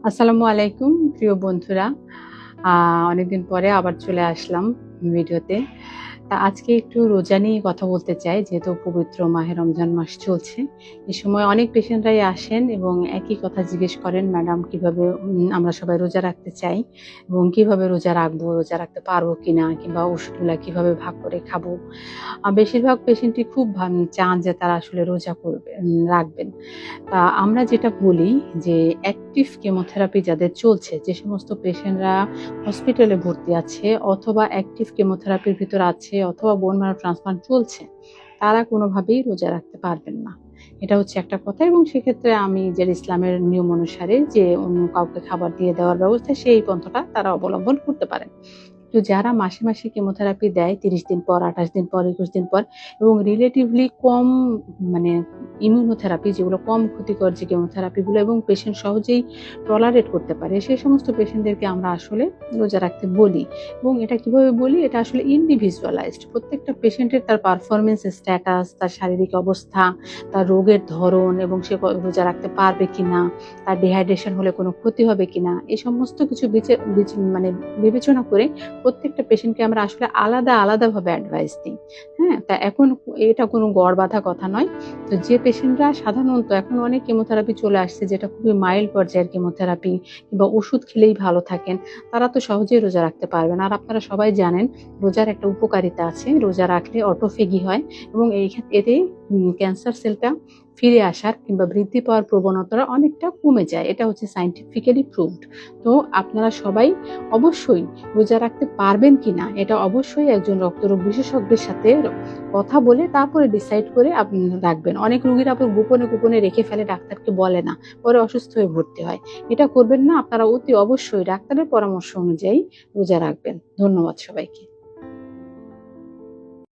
আসসালামু আলাইকুম প্রিয় বন্ধুরা। অনেকদিন পরে আবার চলে আসলাম ভিডিওতে। তা আজকে একটু রোজা নিয়ে কথা বলতে চাই, যেহেতু পবিত্র মাহে রমজান মাস চলছে। এই সময় অনেক পেশেন্টরাই আসেন এবং একই কথা জিজ্ঞেস করেন, ম্যাডাম কিভাবে আমরা সবাই রোজা রাখতে চাই এবং কিভাবে রোজা রাখবো, রোজা রাখতে পারবো কিনা, কিংবা ওষুধগুলা কিভাবে ভাগ করে খাবো। বেশিরভাগ পেশেন্টই খুব চান যে তারা আসলে রোজা রাখবেন। আমরা যেটা বলি যে অ্যাক্টিভ কেমোথেরাপি যাদের চলছে, যে সমস্ত পেশেন্টরা হসপিটালে ভর্তি আছে অথবা অ্যাক্টিভ কেমোথেরাপির ভিতর আছে অথবা বোন ম্যারো ট্রান্সপ্লান্ট চলছে, তারা কোনোভাবেই রোজা রাখতে পারবেন না। এটা হচ্ছে একটা কথা। এবং সেক্ষেত্রে আমি যে ইসলামের নিয়ম অনুসারে যে অন্য কাউকে খাবার দিয়ে দেওয়ার ব্যবস্থা, সেই পন্থাটা তারা অবলম্বন করতে পারেন। তো যারা মাসে মাসে কেমোথেরাপি দেয় 30 দিন পর, 28 দিন পর, 21 দিন পর, এবং রিলেটিভলি কম মানে ইমিউনোথেরাপি, যেগুলো কম ক্ষতিকর যে কেমোথেরাপিগুলো এবং পেশেন্ট সহজেই টলারেট করতে পারে, সেই সমস্ত পেশেন্টদেরকে আমরা আসলে রোজা রাখতে বলি। এবং এটা কিভাবে বলি, এটা আসলে ইন্ডিভিজুয়ালাইজড। প্রত্যেকটা পেশেন্টের তার পারফরমেন্স স্ট্যাটাস, তার শারীরিক অবস্থা, তার রোগের ধরন এবং সে রোজা রাখতে পারবে কিনা, তার ডিহাইড্রেশন হলে কোনো ক্ষতি হবে কিনা, এই সমস্ত কিছু বিবেচনা করে প্রত্যেকটা পেশেন্টকে আমরা আসলে আলাদাভাবে অ্যাডভাইস দিই। হ্যাঁ, তা এখন এটা কোনো গড় বাঁধা কথা নয়। তো যে পেশেন্টরা সাধারণত এখন অনেক কেমোথেরাপি চলে আসছে, যেটা খুবই মাইল্ড পর্যায়ের কেমোথেরাপি, কিংবা ওষুধ খেলেই ভালো থাকেন, তারা তো সহজেই রোজা রাখতে পারবেন। আর আপনারা সবাই জানেন রোজার একটা উপকারিতা আছে, রোজা রাখলে অটোফেগি হয় এবং এতে ক্যান্সার সেলটা ফিরে আসার কিংবা বৃদ্ধি পাওয়ার প্রবণতাটা অনেকটা কমে যায়। এটা হচ্ছে সায়েন্টিফিক্যালি প্রুভড। তো আপনারা সবাই অবশ্যই রোজা রাখতে পারবেন কিনা এটা অবশ্যই একজন রক্তরোগ বিশেষজ্ঞের সাথে কথা বলে তারপরে ডিসাইড করে আপনি রাখবেন। অনেক রোগীরা আবার গোপনে রেখে ফেলে, ডাক্তারকে বলে না, পরে অসুস্থ হয়ে ভর্তি হয়। এটা করবেন না। আপনারা অতি অবশ্যই ডাক্তারের পরামর্শ অনুযায়ী রোজা রাখবেন। ধন্যবাদ সবাইকে।